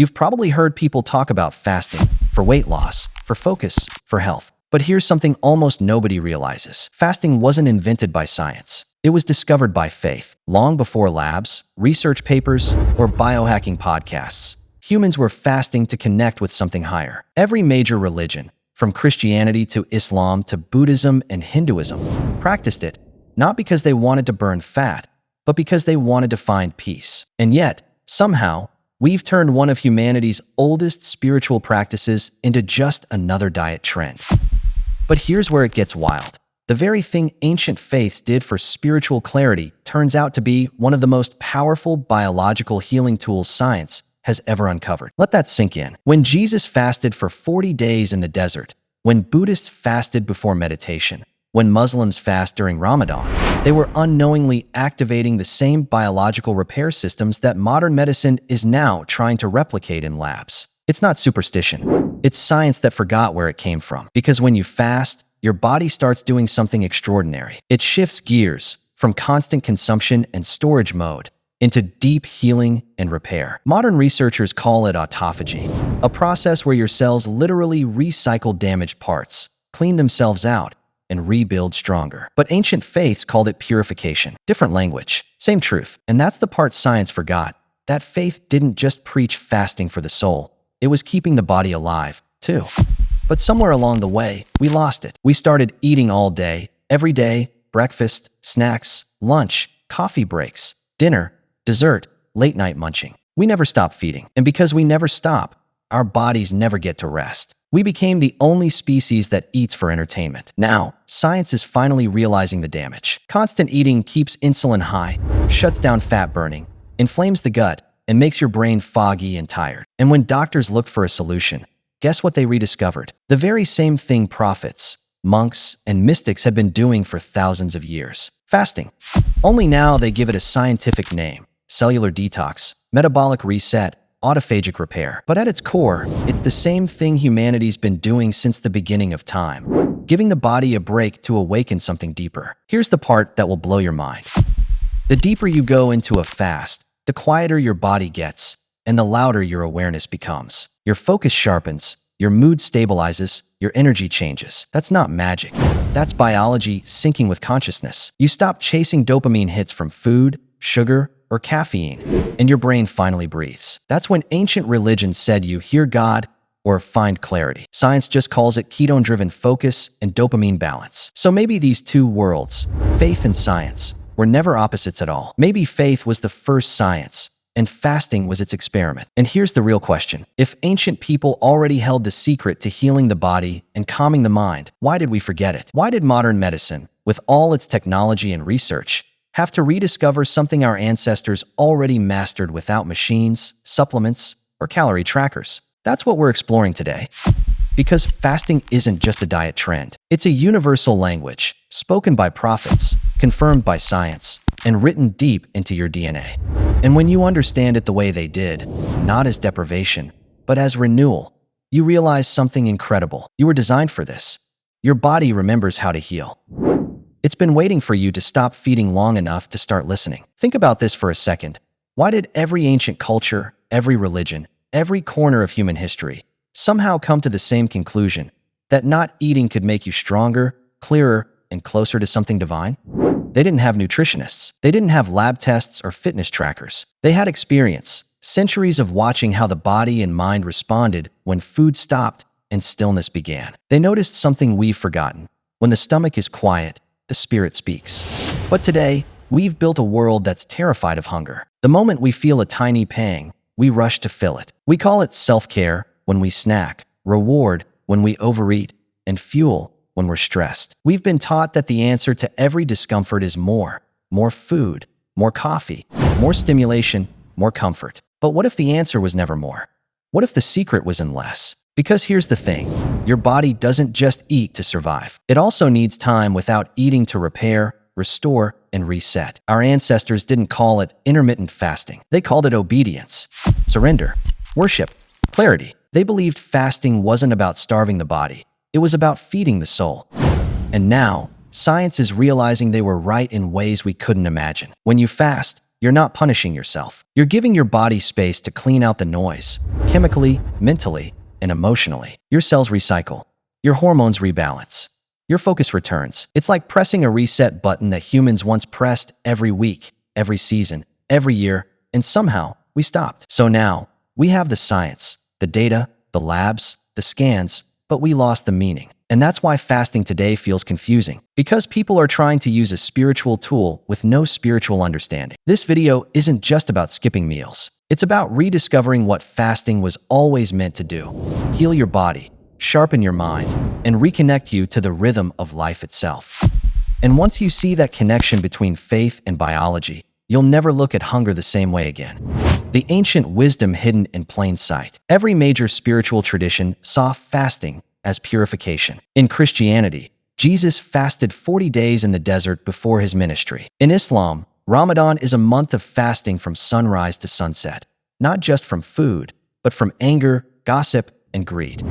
You've probably heard people talk about fasting for weight loss, for focus, for health. But here's something almost nobody realizes. Fasting wasn't invented by science. It was discovered by faith. Long before labs, research papers, or biohacking podcasts, humans were fasting to connect with something higher. Every major religion, from Christianity to Islam to Buddhism and Hinduism, practiced it, not because they wanted to burn fat, but because they wanted to find peace. And yet, somehow, we've turned one of humanity's oldest spiritual practices into just another diet trend. But here's where it gets wild. The very thing ancient faiths did for spiritual clarity turns out to be one of the most powerful biological healing tools science has ever uncovered. Let that sink in. When Jesus fasted for 40 days in the desert, when Buddhists fasted before meditation, when Muslims fast during Ramadan, they were unknowingly activating the same biological repair systems that modern medicine is now trying to replicate in labs. It's not superstition. It's science that forgot where it came from. Because when you fast, your body starts doing something extraordinary. It shifts gears from constant consumption and storage mode into deep healing and repair. Modern researchers call it autophagy, a process where your cells literally recycle damaged parts, clean themselves out, and rebuild stronger. But ancient faiths called it purification. Different language, same truth. And that's the part science forgot. That faith didn't just preach fasting for the soul. It was keeping the body alive, too. But somewhere along the way, we lost it. We started eating all day, every day, breakfast, snacks, lunch, coffee breaks, dinner, dessert, late-night munching. We never stop feeding. And because we never stop, our bodies never get to rest. We became the only species that eats for entertainment. Now, science is finally realizing the damage. Constant eating keeps insulin high, shuts down fat burning, inflames the gut, and makes your brain foggy and tired. And when doctors looked for a solution, guess what they rediscovered? The very same thing prophets, monks, and mystics had been doing for thousands of years. Fasting. Only now they give it a scientific name: cellular detox, metabolic reset, autophagic repair. But at its core, it's the same thing humanity's been doing since the beginning of time, giving the body a break to awaken something deeper. Here's the part that will blow your mind. The deeper you go into a fast, the quieter your body gets, and the louder your awareness becomes. Your focus sharpens, your mood stabilizes, your energy changes. That's not magic. That's biology syncing with consciousness. You stop chasing dopamine hits from food, sugar, or caffeine, and your brain finally breathes. That's when ancient religions said you hear God or find clarity. Science just calls it ketone-driven focus and dopamine balance. So maybe these two worlds, faith and science, were never opposites at all. Maybe faith was the first science, and fasting was its experiment. And here's the real question. If ancient people already held the secret to healing the body and calming the mind, why did we forget it? Why did modern medicine, with all its technology and research, have to rediscover something our ancestors already mastered without machines, supplements, or calorie trackers? That's what we're exploring today. Because fasting isn't just a diet trend. It's a universal language, spoken by prophets, confirmed by science, and written deep into your DNA. And when you understand it the way they did, not as deprivation, but as renewal, you realize something incredible. You were designed for this. Your body remembers how to heal. It's been waiting for you to stop feeding long enough to start listening. Think about this for a second. Why did every ancient culture, every religion, every corner of human history somehow come to the same conclusion that not eating could make you stronger, clearer, and closer to something divine? They didn't have nutritionists. They didn't have lab tests or fitness trackers. They had experience, centuries of watching how the body and mind responded when food stopped and stillness began. They noticed something we've forgotten. When the stomach is quiet, the spirit speaks. But today, we've built a world that's terrified of hunger. The moment we feel a tiny pang, we rush to fill it. We call it self-care when we snack, reward when we overeat, and fuel when we're stressed. We've been taught that the answer to every discomfort is more food, more coffee, more stimulation, more comfort. But what if the answer was never more? What if the secret was in less? Because here's the thing, your body doesn't just eat to survive. It also needs time without eating to repair, restore, and reset. Our ancestors didn't call it intermittent fasting. They called it obedience, surrender, worship, clarity. They believed fasting wasn't about starving the body. It was about feeding the soul. And now, science is realizing they were right in ways we couldn't imagine. When you fast, you're not punishing yourself. You're giving your body space to clean out the noise, chemically, mentally, and emotionally. Your cells recycle. Your hormones rebalance. Your focus returns. It's like pressing a reset button that humans once pressed every week, every season, every year, and somehow we stopped. So now, we have the science, the data, the labs, the scans, but we lost the meaning. And that's why fasting today feels confusing, because people are trying to use a spiritual tool with no spiritual understanding. This video isn't just about skipping meals. It's about rediscovering what fasting was always meant to do: heal your body, sharpen your mind, and reconnect you to the rhythm of life itself. And once you see that connection between faith and biology, you'll never look at hunger the same way again. The ancient wisdom hidden in plain sight. Every major spiritual tradition saw fasting as purification. In Christianity, Jesus fasted 40 days in the desert before his ministry. In Islam, Ramadan is a month of fasting from sunrise to sunset, not just from food, but from anger, gossip, and greed.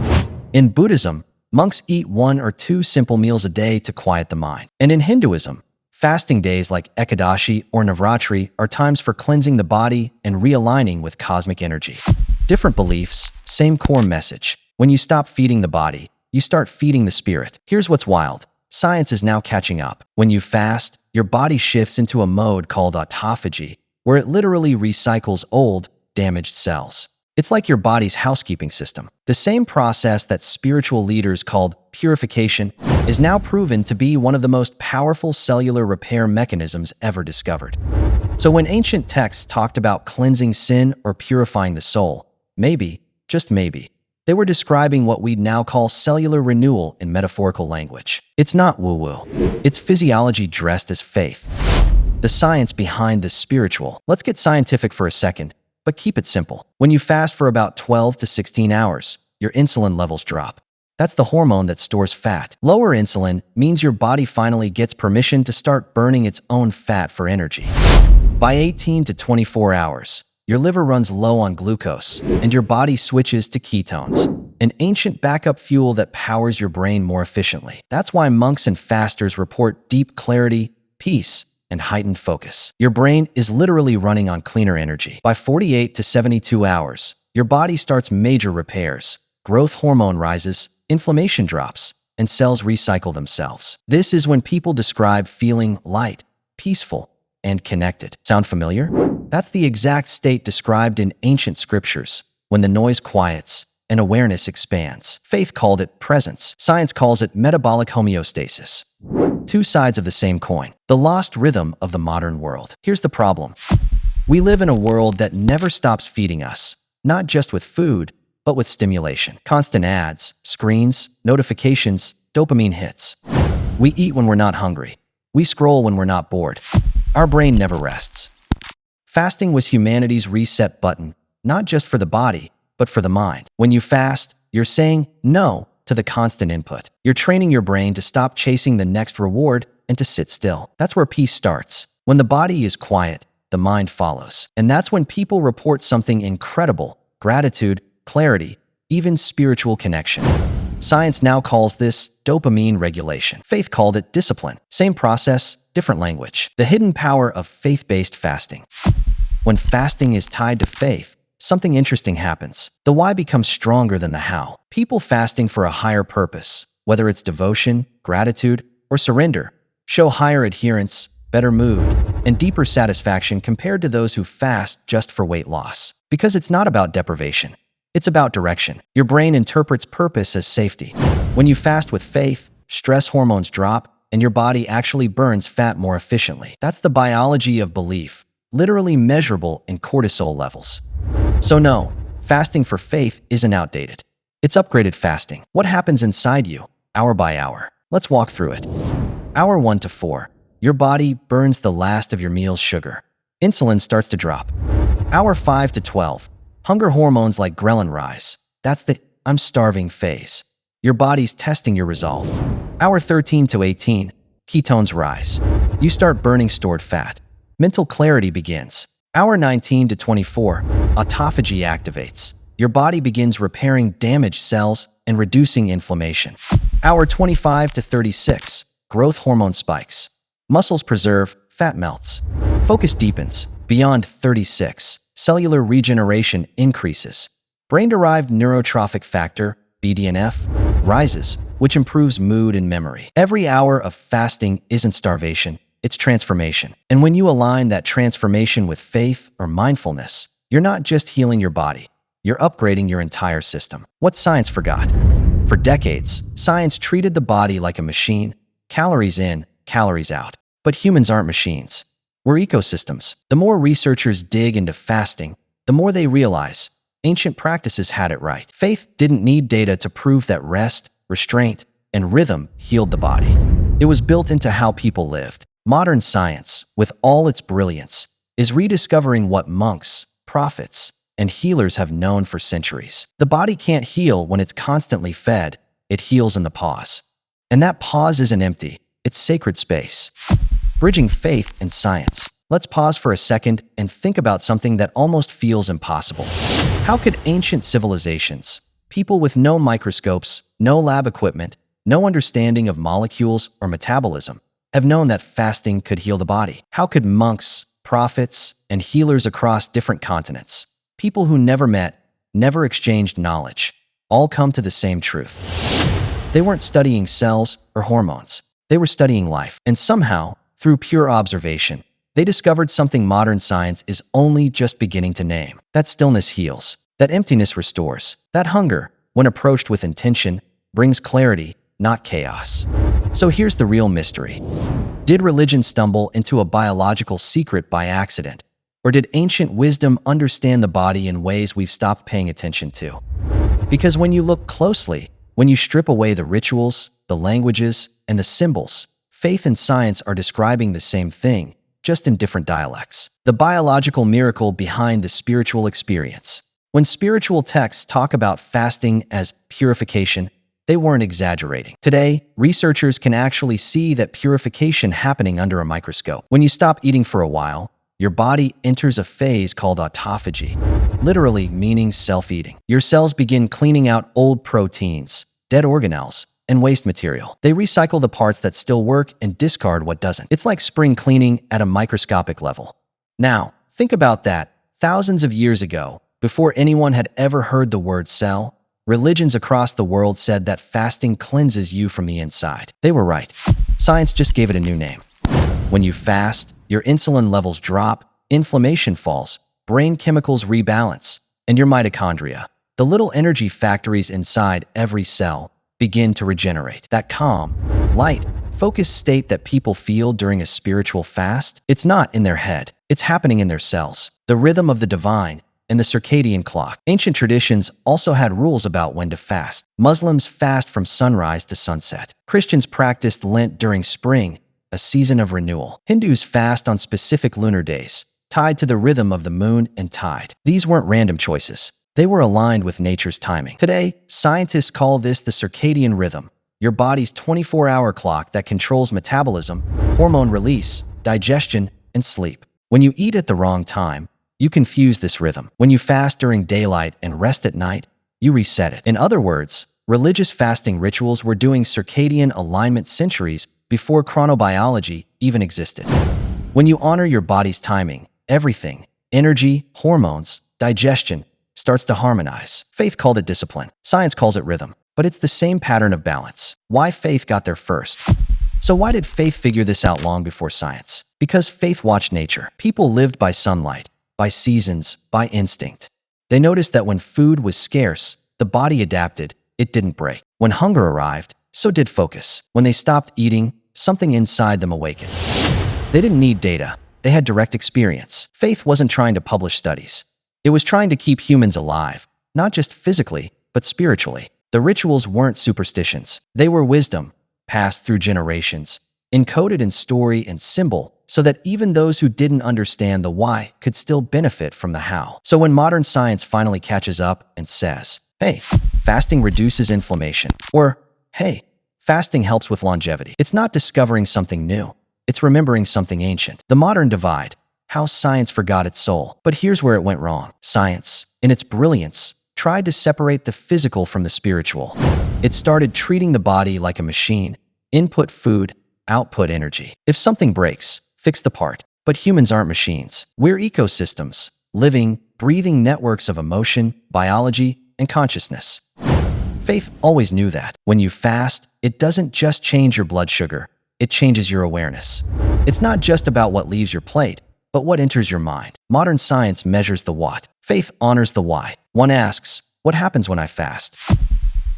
In Buddhism, monks eat 1 or 2 simple meals a day to quiet the mind. And in Hinduism, fasting days like Ekadashi or Navratri are times for cleansing the body and realigning with cosmic energy. Different beliefs, same core message. When you stop feeding the body, you start feeding the spirit. Here's what's wild. Science is now catching up. When you fast, your body shifts into a mode called autophagy, where it literally recycles old, damaged cells. It's like your body's housekeeping system. The same process that spiritual leaders called purification is now proven to be one of the most powerful cellular repair mechanisms ever discovered. So when ancient texts talked about cleansing sin or purifying the soul, maybe, just maybe, they were describing what we'd now call cellular renewal in metaphorical language. It's not woo-woo. It's physiology dressed as faith. The science behind the spiritual. Let's get scientific for a second, but keep it simple. When you fast for about 12 to 16 hours, your insulin levels drop. That's the hormone that stores fat. Lower insulin means your body finally gets permission to start burning its own fat for energy. By 18 to 24 hours, your liver runs low on glucose, and your body switches to ketones, an ancient backup fuel that powers your brain more efficiently. That's why monks and fasters report deep clarity, peace, and heightened focus. Your brain is literally running on cleaner energy. By 48 to 72 hours, your body starts major repairs. Growth hormone rises, inflammation drops, and cells recycle themselves. This is when people describe feeling light, peaceful, and connected. Sound familiar? That's the exact state described in ancient scriptures, when the noise quiets and awareness expands. Faith called it presence. Science calls it metabolic homeostasis. Two sides of the same coin. The lost rhythm of the modern world. Here's the problem. We live in a world that never stops feeding us, not just with food, but with stimulation. Constant ads, screens, notifications, dopamine hits. We eat when we're not hungry. We scroll when we're not bored. Our brain never rests. Fasting was humanity's reset button, not just for the body, but for the mind. When you fast, you're saying no to the constant input. You're training your brain to stop chasing the next reward and to sit still. That's where peace starts. When the body is quiet, the mind follows. And that's when people report something incredible: gratitude, clarity, even spiritual connection. Science now calls this dopamine regulation. Faith called it discipline. Same process, different language. The hidden power of faith-based fasting. When fasting is tied to faith, something interesting happens. The why becomes stronger than the how. People fasting for a higher purpose, whether it's devotion, gratitude, or surrender, show higher adherence, better mood, and deeper satisfaction compared to those who fast just for weight loss. Because it's not about deprivation. It's about direction. Your brain interprets purpose as safety. When you fast with faith, stress hormones drop, and your body actually burns fat more efficiently. That's the biology of belief, literally measurable in cortisol levels. So no, fasting for faith isn't outdated. It's upgraded fasting. What happens inside you, hour by hour? Let's walk through it. Hour 1 to 4. Your body burns the last of your meal's sugar. Insulin starts to drop. Hour 5 to 12. Hunger hormones like ghrelin rise. That's the I'm starving phase. Your body's testing your resolve. Hour 13 to 18. Ketones rise. You start burning stored fat. Mental clarity begins. Hour 19 to 24. Autophagy activates. Your body begins repairing damaged cells and reducing inflammation. Hour 25 to 36. Growth hormone spikes. Muscles preserve, fat melts. Focus deepens. Beyond 36, cellular regeneration increases. Brain-derived neurotrophic factor, BDNF, rises, which improves mood and memory. Every hour of fasting isn't starvation, it's transformation. And when you align that transformation with faith or mindfulness, you're not just healing your body, you're upgrading your entire system. What science forgot? For decades, science treated the body like a machine, calories in, calories out. But humans aren't machines. We're ecosystems. The more researchers dig into fasting, the more they realize ancient practices had it right. Faith didn't need data to prove that rest, restraint, and rhythm healed the body. It was built into how people lived. Modern science, with all its brilliance, is rediscovering what monks, prophets, and healers have known for centuries. The body can't heal when it's constantly fed, it heals in the pause. And that pause isn't empty, it's sacred space. Bridging faith and science. Let's pause for a second and think about something that almost feels impossible. How could ancient civilizations, people with no microscopes, no lab equipment, no understanding of molecules or metabolism, have known that fasting could heal the body? How could monks, prophets, and healers across different continents, people who never met, never exchanged knowledge, all come to the same truth? They weren't studying cells or hormones. They were studying life. And somehow, through pure observation, they discovered something modern science is only just beginning to name. That stillness heals. That emptiness restores. That hunger, when approached with intention, brings clarity, not chaos. So here's the real mystery. Did religion stumble into a biological secret by accident? Or did ancient wisdom understand the body in ways we've stopped paying attention to? Because when you look closely, when you strip away the rituals, the languages, and the symbols, faith and science are describing the same thing, just in different dialects. The biological miracle behind the spiritual experience. When spiritual texts talk about fasting as purification, they weren't exaggerating. Today, researchers can actually see that purification happening under a microscope. When you stop eating for a while, your body enters a phase called autophagy, literally meaning self-eating. Your cells begin cleaning out old proteins, dead organelles, and waste material. They recycle the parts that still work and discard what doesn't. It's like spring cleaning at a microscopic level. Now, think about that. Thousands of years ago, before anyone had ever heard the word cell, religions across the world said that fasting cleanses you from the inside. They were right. Science just gave it a new name. When you fast, your insulin levels drop, inflammation falls, brain chemicals rebalance, and your mitochondria, the little energy factories inside every cell, begin to regenerate. That calm, light, focused state that people feel during a spiritual fast, it's not in their head. It's happening in their cells. The rhythm of the divine and the circadian clock. Ancient traditions also had rules about when to fast. Muslims fast from sunrise to sunset. Christians practiced Lent during spring, a season of renewal. Hindus fast on specific lunar days, tied to the rhythm of the moon and tide. These weren't random choices. They were aligned with nature's timing. Today, scientists call this the circadian rhythm, your body's 24-hour clock that controls metabolism, hormone release, digestion, and sleep. When you eat at the wrong time, you confuse this rhythm. When you fast during daylight and rest at night, you reset it. In other words, religious fasting rituals were doing circadian alignment centuries before chronobiology even existed. When you honor your body's timing, everything, energy, hormones, digestion, starts to harmonize. Faith called it discipline. Science calls it rhythm. But it's the same pattern of balance. Why faith got there first? So why did faith figure this out long before science? Because faith watched nature. People lived by sunlight, by seasons, by instinct. They noticed that when food was scarce, the body adapted, it didn't break. When hunger arrived, so did focus. When they stopped eating, something inside them awakened. They didn't need data. They had direct experience. Faith wasn't trying to publish studies. It was trying to keep humans alive, not just physically, but spiritually. The rituals weren't superstitions. They were wisdom, passed through generations, encoded in story and symbol, so that even those who didn't understand the why could still benefit from the how. So when modern science finally catches up and says, hey, fasting reduces inflammation, or hey, fasting helps with longevity, it's not discovering something new. It's remembering something ancient. The modern divide, how science forgot its soul. But here's where it went wrong. Science, in its brilliance, tried to separate the physical from the spiritual. It started treating the body like a machine. Input food, output energy. If something breaks, fix the part. But humans aren't machines. We're ecosystems, living, breathing networks of emotion, biology, and consciousness. Faith always knew that. When you fast, it doesn't just change your blood sugar, it changes your awareness. It's not just about what leaves your plate, but what enters your mind. Modern science measures the what. Faith honors the why. One asks, what happens when I fast?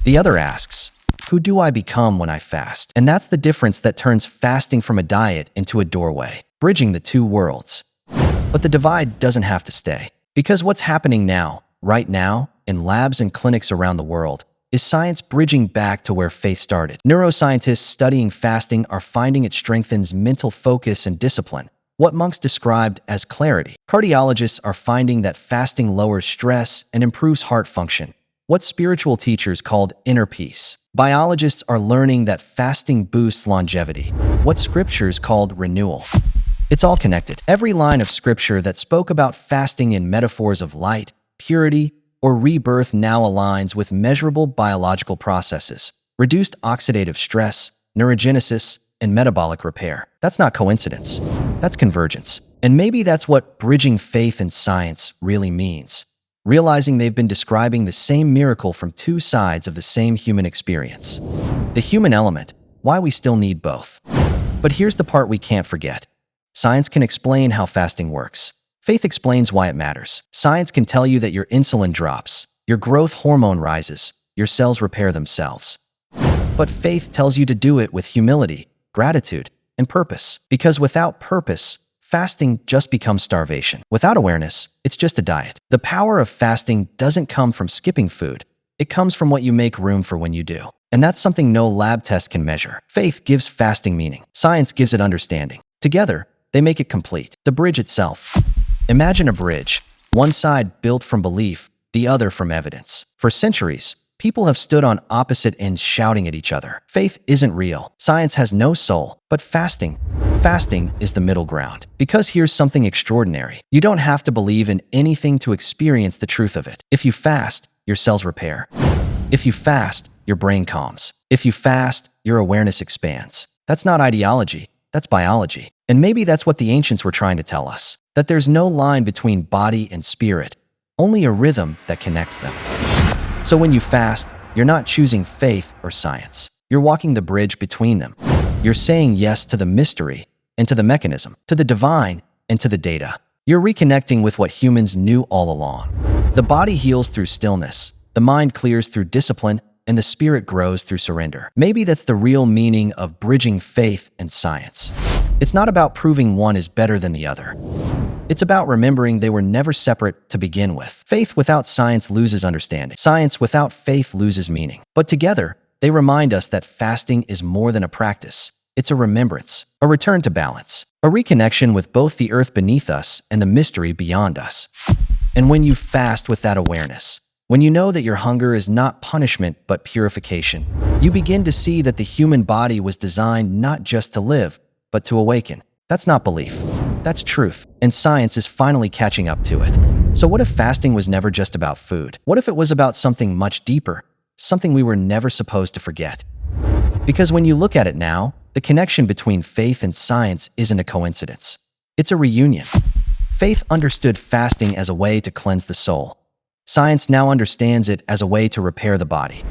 The other asks, who do I become when I fast? And that's the difference that turns fasting from a diet into a doorway, bridging the two worlds. But the divide doesn't have to stay. Because what's happening now, right now, in labs and clinics around the world, is science bridging back to where faith started. Neuroscientists studying fasting are finding it strengthens mental focus and discipline, what monks described as clarity. Cardiologists are finding that fasting lowers stress and improves heart function, what spiritual teachers called inner peace. Biologists are learning that fasting boosts longevity, what scriptures called renewal. It's all connected. Every line of scripture that spoke about fasting in metaphors of light, purity, or rebirth now aligns with measurable biological processes, reduced oxidative stress, neurogenesis, and metabolic repair. That's not coincidence. That's convergence. And maybe that's what bridging faith and science really means. Realizing they've been describing the same miracle from two sides of the same human experience. The human element, why we still need both. But here's the part we can't forget. Science can explain how fasting works. Faith explains why it matters. Science can tell you that your insulin drops, your growth hormone rises, your cells repair themselves. But faith tells you to do it with humility, gratitude, and purpose. Because without purpose, fasting just becomes starvation. Without awareness, it's just a diet. The power of fasting doesn't come from skipping food. It comes from what you make room for when you do. And that's something no lab test can measure. Faith gives fasting meaning. Science gives it understanding. Together, they make it complete. The bridge itself. Imagine a bridge, one side built from belief, the other from evidence. For centuries, people have stood on opposite ends shouting at each other. Faith isn't real. Science has no soul. But fasting is the middle ground. Because here's something extraordinary. You don't have to believe in anything to experience the truth of it. If you fast, your cells repair. If you fast, your brain calms. If you fast, your awareness expands. That's not ideology. That's biology. And maybe that's what the ancients were trying to tell us. That there's no line between body and spirit, only a rhythm that connects them. So when you fast, you're not choosing faith or science. You're walking the bridge between them. You're saying yes to the mystery and to the mechanism, to the divine and to the data. You're reconnecting with what humans knew all along. The body heals through stillness, the mind clears through discipline, and the spirit grows through surrender. Maybe that's the real meaning of bridging faith and science. It's not about proving one is better than the other. It's about remembering they were never separate to begin with. Faith without science loses understanding. Science without faith loses meaning. But together, they remind us that fasting is more than a practice. It's a remembrance, a return to balance, a reconnection with both the earth beneath us and the mystery beyond us. And when you fast with that awareness, when you know that your hunger is not punishment but purification, you begin to see that the human body was designed not just to live, but to awaken. That's not belief. That's truth. And science is finally catching up to it. So what if fasting was never just about food? What if it was about something much deeper, something we were never supposed to forget? Because when you look at it now, the connection between faith and science isn't a coincidence. It's a reunion. Faith understood fasting as a way to cleanse the soul. Science now understands it as a way to repair the body.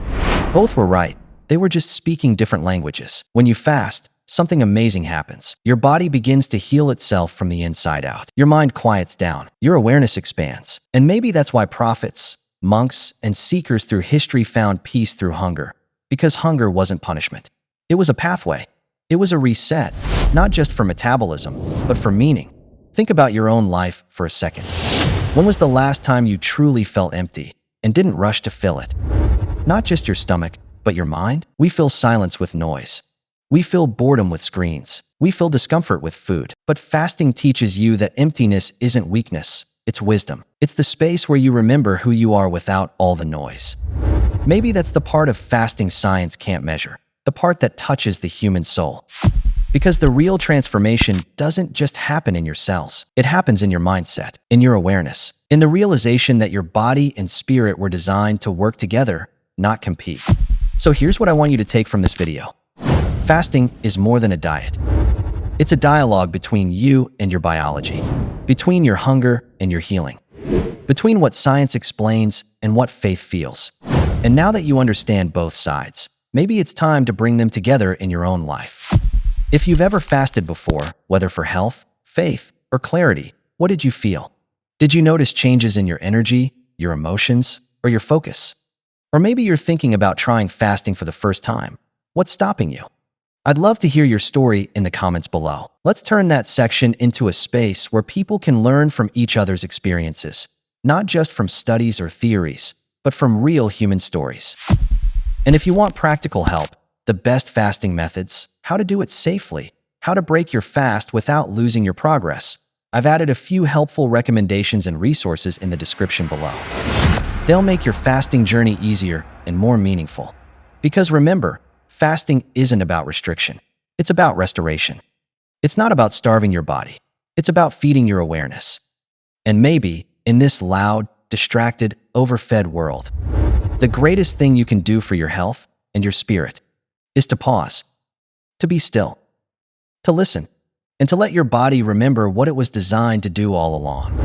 Both were right. They were just speaking different languages. When you fast, something amazing happens. Your body begins to heal itself from the inside out. Your mind quiets down. Your awareness expands. And maybe that's why prophets, monks, and seekers through history found peace through hunger. Because hunger wasn't punishment. It was a pathway. It was a reset, not just for metabolism, but for meaning. Think about your own life for a second. When was the last time you truly felt empty and didn't rush to fill it? Not just your stomach, but your mind? We fill silence with noise. We fill boredom with screens. We fill discomfort with food. But fasting teaches you that emptiness isn't weakness, it's wisdom. It's the space where you remember who you are without all the noise. Maybe that's the part of fasting science can't measure, the part that touches the human soul. Because the real transformation doesn't just happen in your cells. It happens in your mindset, in your awareness, in the realization that your body and spirit were designed to work together, not compete. So here's what I want you to take from this video. Fasting is more than a diet. It's a dialogue between you and your biology, between your hunger and your healing, between what science explains and what faith feels. And now that you understand both sides, maybe it's time to bring them together in your own life. If you've ever fasted before, whether for health, faith, or clarity, what did you feel? Did you notice changes in your energy, your emotions, or your focus? Or maybe you're thinking about trying fasting for the first time. What's stopping you? I'd love to hear your story in the comments below. Let's turn that section into a space where people can learn from each other's experiences, not just from studies or theories, but from real human stories. And if you want practical help, the best fasting methods, how to do it safely, how to break your fast without losing your progress, I've added a few helpful recommendations and resources in the description below. They'll make your fasting journey easier and more meaningful. Because remember, fasting isn't about restriction. It's about restoration. It's not about starving your body. It's about feeding your awareness. And maybe, in this loud, distracted, overfed world, the greatest thing you can do for your health and your spirit is to pause, to be still, to listen, and to let your body remember what it was designed to do all along.